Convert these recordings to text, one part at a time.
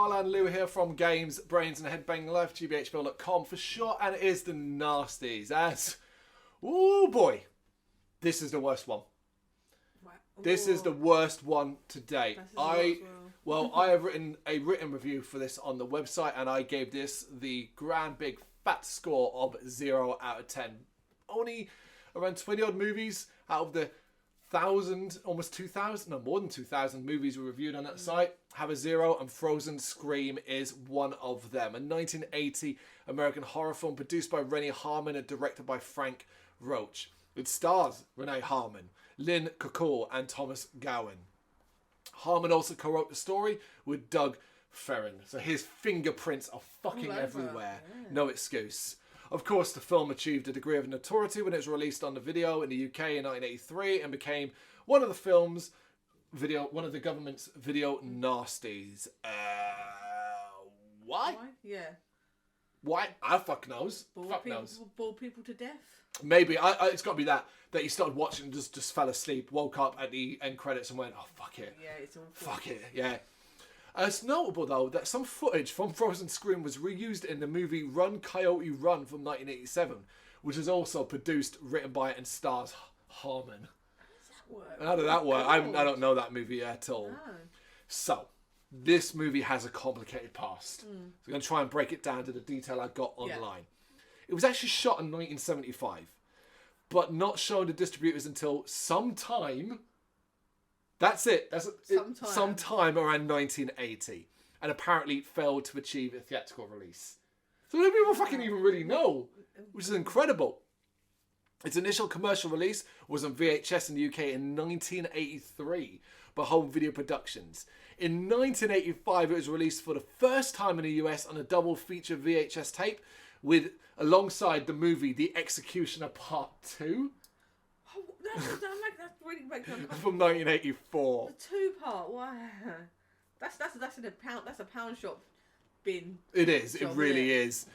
Carl and Lou here from Brrraaains A Head-Banging Life, gbhblofficial.com for short, and it is the Nasties. As, oh boy, this is the worst one. This is the worst one to date. I have written a written review for this on the website, and I gave this the grand big fat score of 0 out of 10. Only around 20 odd movies out of the 1,000, almost 2,000, no, more than 2,000 movies we reviewed on that site have a 0, and Frozen Scream is one of them. A 1980 American horror film produced by Rennie Harmon and directed by Frank Roach. It stars Renee Harmon, Lynn Kukul, and Thomas Gowan. Harmon also co-wrote the story with Doug Ferrin, so his fingerprints are fucking everywhere. Yeah. No excuse. Of course, the film achieved a degree of notoriety when it was released on the video in the UK in 1983 and became one of the government's video nasties. Why? Yeah. Why? I fuck knows. Bore people to death. Maybe. It's got to be that you started watching and just fell asleep, woke up at the end credits and went, oh, fuck it. Yeah, it's awful. Fuck it, yeah. It's notable, though, that some footage from Frozen Scream was reused in the movie Run, Coyote Run from 1987, which is also produced, written by, and stars Harmon. How does that work? I don't know that movie at all. No. So, this movie has a complicated past. So I'm going to try and break it down to the detail I got online. Yeah. It was actually shot in 1975, but not shown to distributors until sometime. That's it. Sometime around 1980. And apparently failed to achieve a theatrical release. So no people fucking even really know, which is incredible. Its initial commercial release was on VHS in the UK in 1983 by Home Video Productions. In 1985, it was released for the first time in the US on a double feature VHS tape alongside the movie The Executioner Part 2. That really makes me uncomfortable. From 1984. The 2-part, wow. That's a pound shop bin. It is. It really is.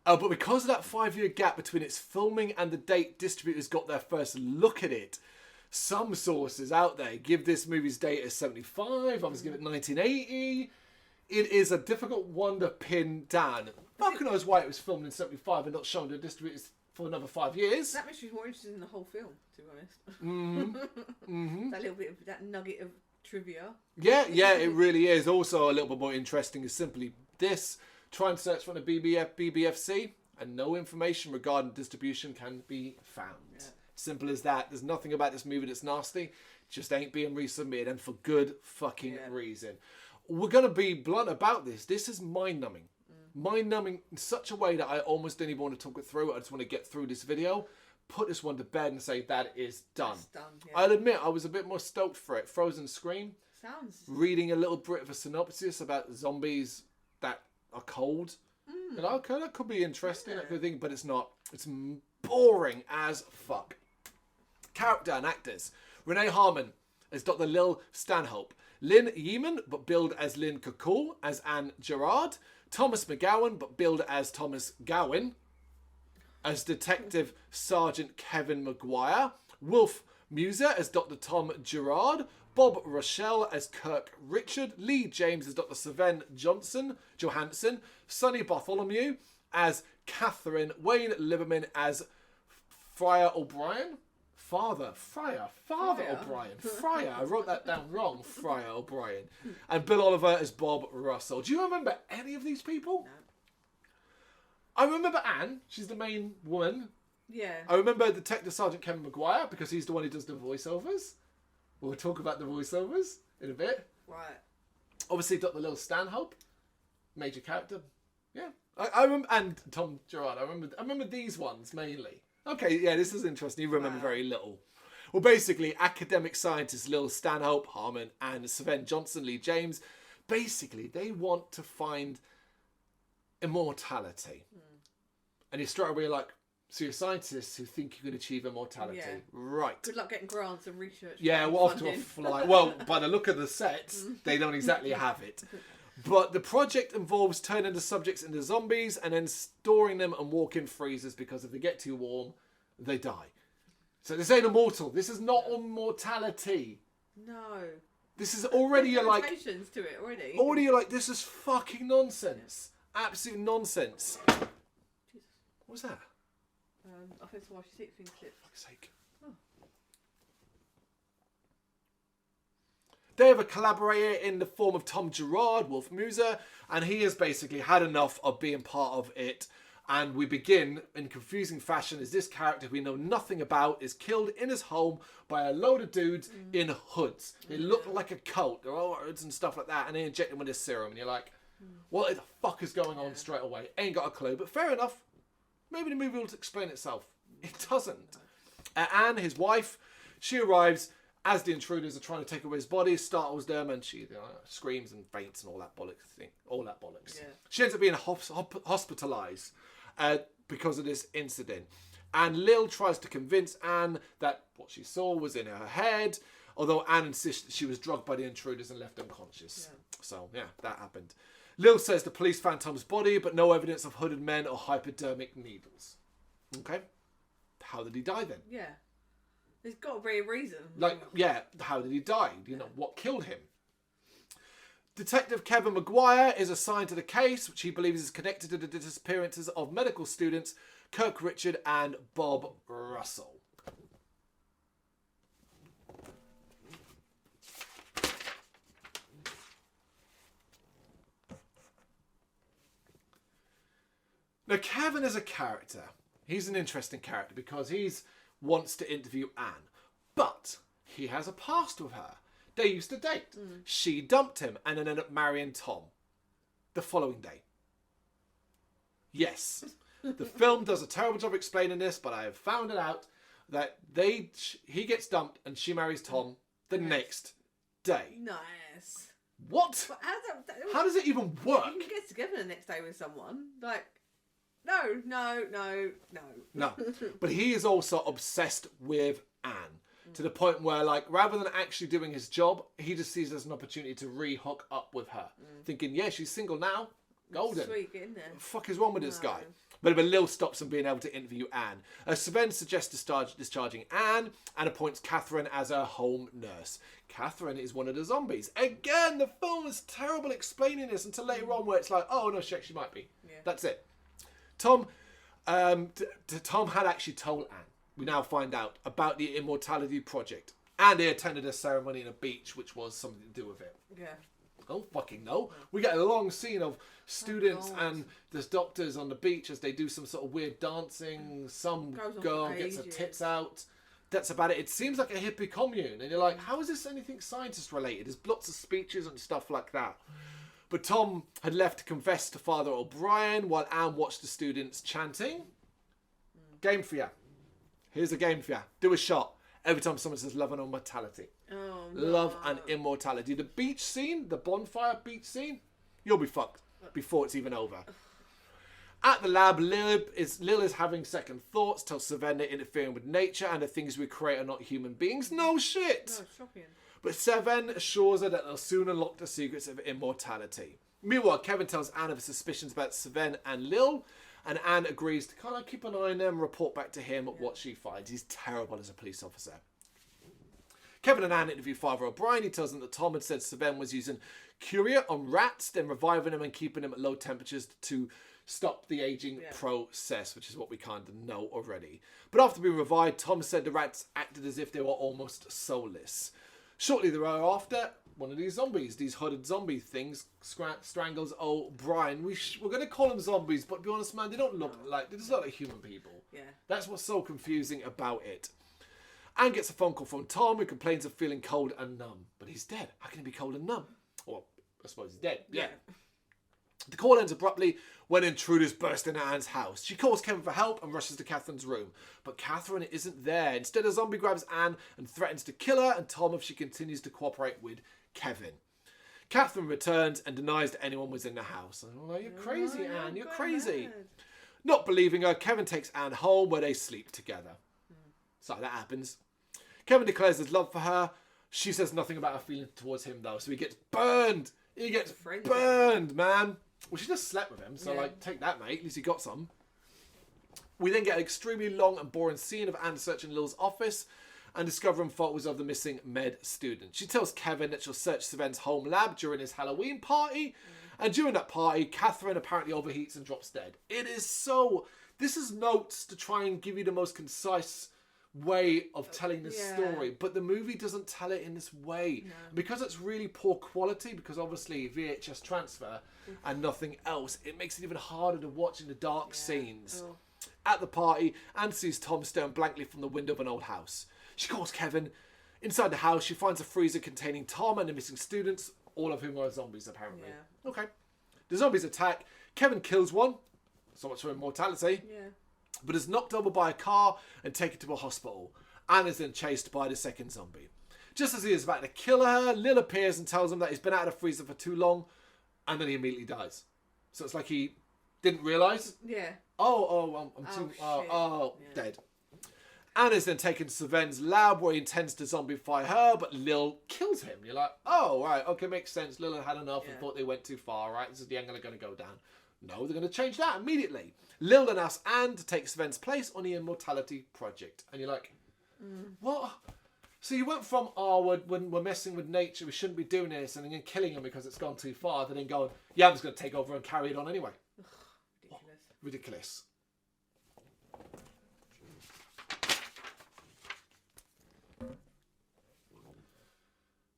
But because of that 5-year gap between its filming and the date distributors got their first look at it, some sources out there give this movie's date as 75, others give it 1980. It is a difficult one to pin down. Fuck knows why it was filmed in 75 and not shown to distributors for another 5 years. That makes me more interested in the whole film, to be honest. That little bit of that nugget of trivia. Yeah, it really is. Also a little bit more interesting is simply this. Try and search for the BBFC and no information regarding distribution can be found. Yeah. Simple as that. There's nothing about this movie that's nasty. It just ain't being resubmitted, and for good fucking reason. We're going to be blunt about this. This is mind-numbing. Mind-numbing in such a way that I almost didn't even want to talk it through. I just want to get through this video, put this one to bed and say that is done. It's done, yeah. I'll admit I was a bit more stoked for it. Frozen Scream. Sounds. Reading a little bit of a synopsis about zombies that are cold. And okay, that could be interesting, that kind of thing, but it's not. It's boring as fuck. Character and actors. Renee Harmon as Dr. Lil Stanhope. Lynn Yeaman, but billed as Lynn Kukul, as Anne Gerard. Thomas McGowan, but billed as Thomas Gowan. As Detective Sergeant Kevin Maguire. Wolf Muser as Dr. Tom Gerard. Bob Rochelle as Kirk Richard. Lee James as Dr. Sven Johansson. Sonny Bartholomew as Catherine. Wayne Lieberman as Friar O'Brien. Friar O'Brien. Friar. I wrote that down wrong. Friar O'Brien. And Bill Oliver as Bob Russell. Do you remember any of these people? No. I remember Anne. She's the main woman. Yeah. I remember Detective Sergeant Kevin Maguire because he's the one who does the voiceovers. We'll talk about the voiceovers in a bit. Right. Obviously, Dr. Lil Stanhope, major character. Yeah. I remember, and Tom Gerard. I remember these ones mainly. Okay, yeah, this is interesting. You remember very little. Well, basically, academic scientists Lil Stanhope, Harmon, and Sven Johnson, Lee James, basically, they want to find immortality. And you're straight away like, so you're scientists who think you can achieve immortality. Yeah. Right. Good luck getting grants and research. Yeah, well, off to a fly. Well, by the look of the sets, they don't exactly have it. But the project involves turning the subjects into zombies and then storing them in walk-in freezers because if they get too warm, they die. So this ain't immortal. This is not immortality. No. This is already you're like to it already. Already you're like, this is fucking nonsense. Absolute nonsense. Jesus. What was that? I think it's why she's six things clip. For fuck's sake. They have a collaborator in the form of Tom Gerard, Wolf Muser, and he has basically had enough of being part of it. And we begin in confusing fashion as this character we know nothing about is killed in his home by a load of dudes in hoods. They look like a cult. They're all hoods and stuff like that, and they inject them with this serum. And you're like, what the fuck is going on straight away? Ain't got a clue, but fair enough. Maybe the movie will explain itself. It doesn't. Anne, his wife, she arrives as the intruders are trying to take away his body, startles them, and she screams and faints and all that bollocks thing. All that bollocks. Yeah. She ends up being hospitalised because of this incident. And Lil tries to convince Anne that what she saw was in her head, although Anne insists that she was drugged by the intruders and left unconscious. Yeah. So, yeah, that happened. Lil says the police found Tom's body, but no evidence of hooded men or hypodermic needles. Okay? How did he die then? Yeah. There's got to be a reason. How did he die? You know, what killed him? Detective Kevin Maguire is assigned to the case, which he believes is connected to the disappearances of medical students Kirk Richard and Bob Russell. Now, Kevin is a character. He's an interesting character because he's wants to interview Anne, but he has a past with her. They used to date. She dumped him and then ended up marrying Tom the following day. Yes, the film does a terrible job explaining this, but I have found it out that he gets dumped and she marries Tom the next day. Nice. What? But how does it even work? You can get together the next day with someone. Like, no. No. But he is also obsessed with Anne to the point where, like, rather than actually doing his job, he just sees it as an opportunity to re-hook up with her. Thinking, yeah, she's single now. Golden. Sweet, get in there. What the fuck is wrong with this guy? But Lil stops him being able to interview Anne. Sven suggests discharging Anne and appoints Catherine as her home nurse. Catherine is one of the zombies. Again, the film is terrible explaining this until later on where it's like, oh, no, shit, she might be. Yeah. That's it. Tom had actually told Anne, we now find out, about the Immortality Project. And they attended a ceremony on a beach, which was something to do with it. Yeah. I don't fucking know. We get a long scene of students and there's doctors on the beach as they do some sort of weird dancing. Some girl gets her tits out. That's about it. It seems like a hippie commune. And you're like, how is this anything scientist related? There's lots of speeches and stuff like that. But Tom had left to confess to Father O'Brien while Anne watched the students chanting. Game for you. Here's a game for you. Do a shot. Every time someone says love and immortality. Oh, no. Love and immortality. The beach scene, the bonfire beach scene, you'll be fucked before it's even over. At the lab, Lil is having second thoughts, tells Sven they're interfering with nature and the things we create are not human beings. No shit. No, shocking. But Sven assures her that they'll soon unlock the secrets of immortality. Meanwhile, Kevin tells Anne of his suspicions about Sven and Lil, and Anne agrees to kind of keep an eye on them and report back to him what she finds. He's terrible as a police officer. Kevin and Anne interview Father O'Brien. He tells them that Tom had said Sven was using curia on rats, then reviving them and keeping them at low temperatures to stop the aging process, which is what we kind of know already. But after being revived, Tom said the rats acted as if they were almost soulless. Shortly thereafter, one of these zombies, these hooded zombie things, strangles O'Brien. We're going to call them zombies, but to be honest, man, they don't look like, they just look like human people. Yeah. That's what's so confusing about it. Anne gets a phone call from Tom, who complains of feeling cold and numb. But he's dead. How can he be cold and numb? Well, I suppose he's dead. Yeah. The call ends abruptly when intruders burst into Anne's house. She calls Kevin for help and rushes to Catherine's room. But Catherine isn't there. Instead, a zombie grabs Anne and threatens to kill her and Tom if she continues to cooperate with Kevin. Catherine returns and denies that anyone was in the house. Oh, you're crazy, Anne. You're crazy. Not believing her, Kevin takes Anne home where they sleep together. So that happens. Kevin declares his love for her. She says nothing about her feelings towards him, though. So he gets burned. He gets burned, man. Well, she just slept with him. So, take that, mate. At least he got some. We then get an extremely long and boring scene of Anne searching Lil's office. and discovering photos of the missing med student. She tells Kevin that she'll search Sven's home lab during his Halloween party, and during that party, Catherine apparently overheats and drops dead. It is so... This is notes to try and give you the most concise way of telling the story, but the movie doesn't tell it in this way. Because it's really poor quality, because obviously VHS transfer and nothing else, it makes it even harder to watch in the dark scenes. At the party, Anne sees Tom staring blankly from the window of an old house. She calls Kevin. Inside the house, she finds a freezer containing Tom and the missing students, all of whom are zombies apparently. Okay. The zombies attack. Kevin kills one. So much for immortality. But is knocked over by a car and taken to a hospital. Anne is then chased by the second zombie. Just as he is about to kill her, Lil appears and tells him that he's been out of the freezer for too long, and then he immediately dies. So it's like he didn't realise. Dead. Anne is then taken to Sven's lab where he intends to zombify her, but Lil kills him. You're like, oh, right, okay, makes sense. Lil had enough and thought they went too far, right? This is the angle they're going to go down. No, they're going to change that immediately. Lil then asks Anne to take Sven's place on the Immortality Project. And you're like, what? So you went from, when we're messing with nature, we shouldn't be doing this, and then killing him because it's gone too far, to then going, yeah, I'm just going to take over and carry it on anyway. Ridiculous.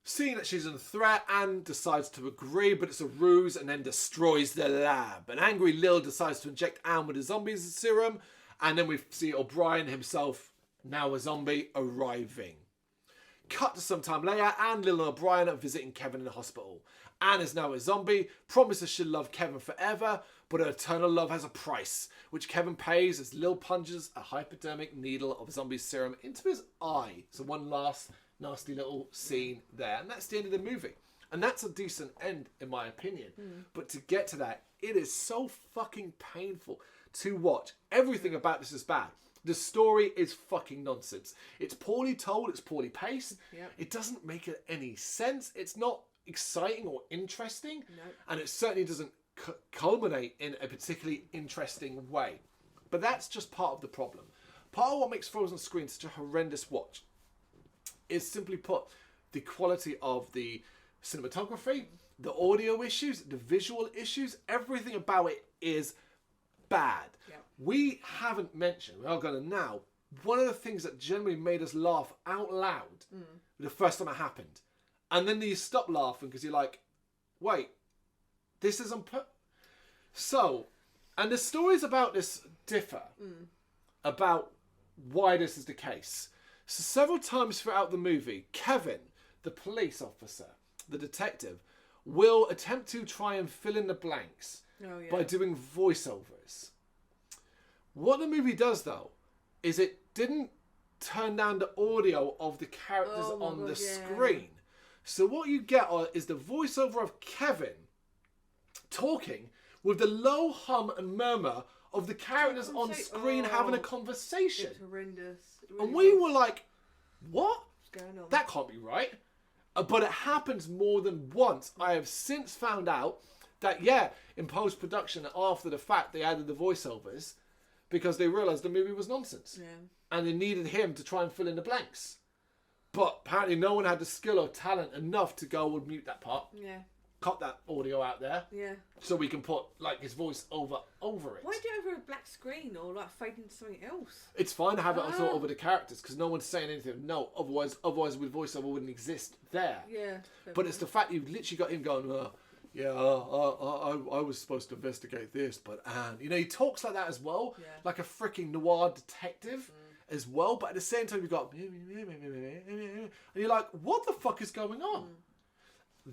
Seeing that she's under threat, Anne decides to agree, but it's a ruse and then destroys the lab. An angry Lil decides to inject Anne with a zombie serum, and then we see O'Brien himself, now a zombie, arriving. Cut to some time later, Anne, Lil and O'Brien are visiting Kevin in the hospital. Anne is now a zombie, promises she'll love Kevin forever, but her eternal love has a price, which Kevin pays as Lil plunges a hypodermic needle of zombie serum into his eye. So one last nasty little scene there, and that's the end of the movie, and that's a decent end in my opinion. But to get to that, it is so fucking painful to watch. Everything about this is bad. The story is fucking nonsense. It's poorly told, it's poorly paced. It doesn't make any sense. It's not exciting or interesting, and it certainly doesn't culminate in a particularly interesting way. But that's just part of the problem. Part of what makes Frozen Screen such a horrendous watch is, simply put, the quality of the cinematography, the audio issues, the visual issues. Everything about it is bad. We haven't mentioned, we are going to now, one of the things that generally made us laugh out loud the first time it happened. And then you stop laughing because you're like, wait, this isn't... So, and the stories about this differ about why this is the case. So several times throughout the movie, Kevin, the police officer, the detective, will attempt to try and fill in the blanks by doing voiceovers. What the movie does, though, is it didn't turn down the audio of the characters on the screen. So what you get is the voiceover of Kevin talking with the low hum and murmur of the characters on screen having a conversation. It's horrendous. And we were like, what? What's going on? That can't be right. But it happens more than once. I have since found out that, in post-production, after the fact, they added the voiceovers because they realised the movie was nonsense. And they needed him to try and fill in the blanks. But apparently no one had the skill or talent enough to go and mute that part. Cut that audio out there. So we can put his voice over it. Why do it over a black screen or fade into something else? It's fine to have it also over the characters because no one's saying anything. No, otherwise with voiceover wouldn't exist there. But it's the fact you've literally got him going, I was supposed to investigate this, but Anne, he talks like that as well, like a freaking noir detective as well. But at the same time, you've got, and you're like, what the fuck is going on?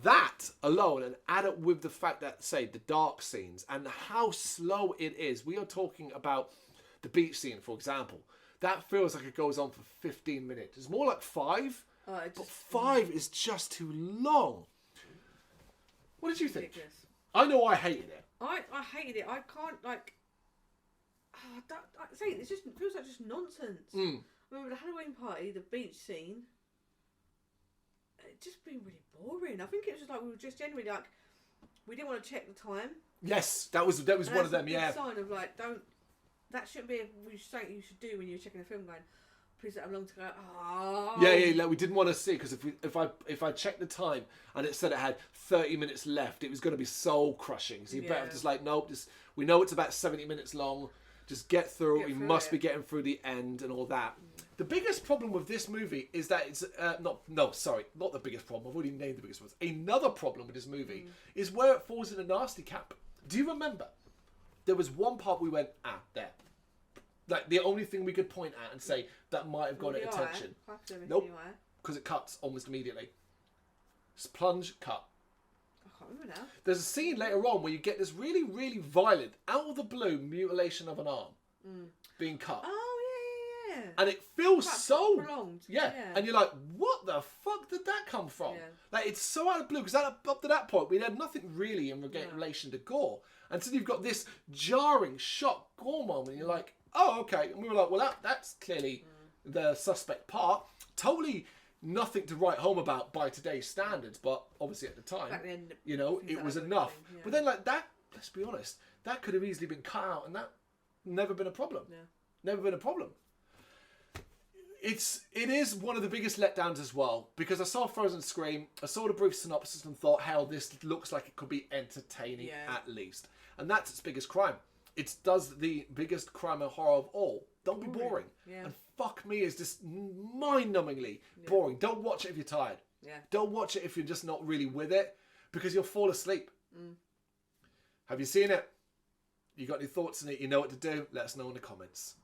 That alone, and add it with the fact that, say, the dark scenes and how slow it is. We are talking about the beach scene, for example. That feels like it goes on for 15 minutes. It's more like 5, but 5 is just too long. What did you think? Ridiculous. I know I hated it. I hated it. I can't, it just feels like just nonsense. I remember the Halloween party, the beach scene. It just been really boring. I think it was just we were just generally we didn't want to check the time. Yes, that was one of them. Sign of that shouldn't be something you should do when you're checking a film. Going, preset how long to go. Oh. Yeah, like we didn't want to see, because if I checked the time and it said it had 30 minutes left, it was going to be soul crushing. So you better just like, nope, we know it's about 70 minutes long. Just get through it. We must be getting through the end and all that. The biggest problem with this movie is that it's not the biggest problem. I've already named the biggest one. Another problem with this movie is where it falls in the nasty camp. Do you remember? There was one part we went, there. Like the only thing we could point at and say that might have got attention. Nope, because it cuts almost immediately. Plunge, cut. I can't remember now. There's a scene later on where you get this really, really violent, out of the blue mutilation of an arm being cut. Oh, yeah. And it feels so prolonged. Yeah. And you're like, what the fuck did that come from? Yeah. Like, it's so out of the blue, because up to that point we had nothing really in relation to gore. And so you've got this jarring shock gore moment, and you're like, oh, okay. And we were like, well, that's clearly the suspect part. Totally nothing to write home about by today's standards, but obviously at the time, you know, it was enough. But then, like, that, let's be honest, that could have easily been cut out, and that never been a problem. Yeah. Never been a problem. It is one of the biggest letdowns as well, because I saw Frozen Scream, I saw the brief synopsis and thought, hell, this looks like it could be entertaining at least. And that's its biggest crime. It does the biggest crime and horror of all. Don't be boring. Yeah. And fuck me, is this mind-numbingly boring. Don't watch it if you're tired. Yeah. Don't watch it if you're just not really with it, because you'll fall asleep. Have you seen it? You got any thoughts on it? You know what to do? Let us know in the comments.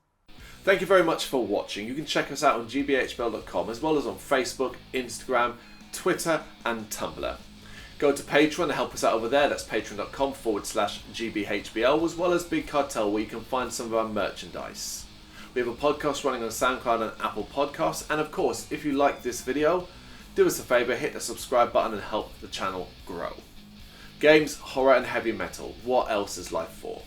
Thank you very much for watching. You can check us out on gbhbl.com, as well as on Facebook, Instagram, Twitter and Tumblr. Go to Patreon and help us out over there. That's patreon.com/gbhbl, as well as Big Cartel, where you can find some of our merchandise. We have a podcast running on SoundCloud and Apple Podcasts. And of course, if you like this video, do us a favour, hit the subscribe button and help the channel grow. Games, horror and heavy metal. What else is life for?